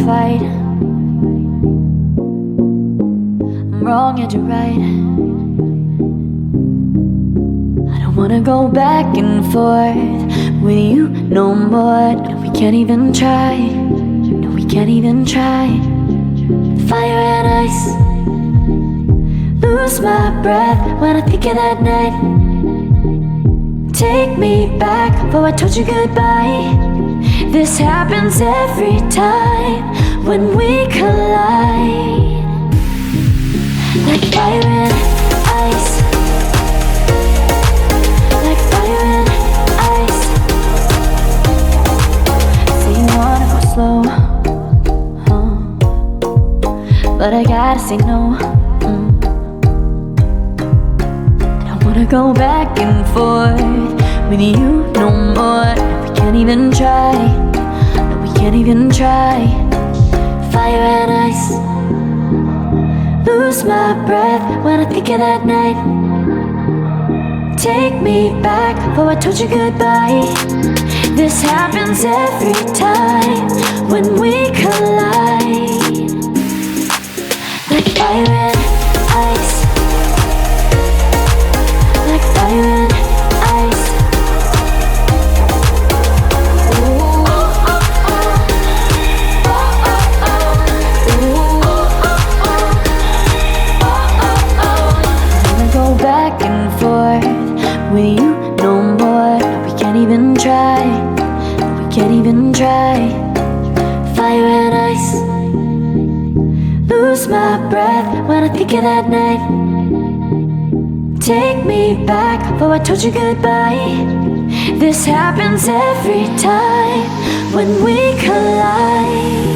fight. I'm wrong and you're right. I don't wanna go back and forth with you no more. No, we can't even try. No, we can't even try. Fire and ice. Lose my breath when I think of that night. Take me back before I told you goodbye. This happens every time when we collide. Like fire and ice. Like fire and ice. Say you wanna go slow, but I gotta say no. Don't wanna go back and forth with you no more. We can't even try. No, we can't even try. Fire and ice. Lose my breath when I think of that night. Take me back before I told you goodbye. This happens every time when we collide. Like fire and ice. Like fire and ice. Back and forth with you no more. No, we can't even try. No, we can't even try. Fire and ice. Lose my breath when I think of that night. Take me back before I told you goodbye. This happens every time when we collide.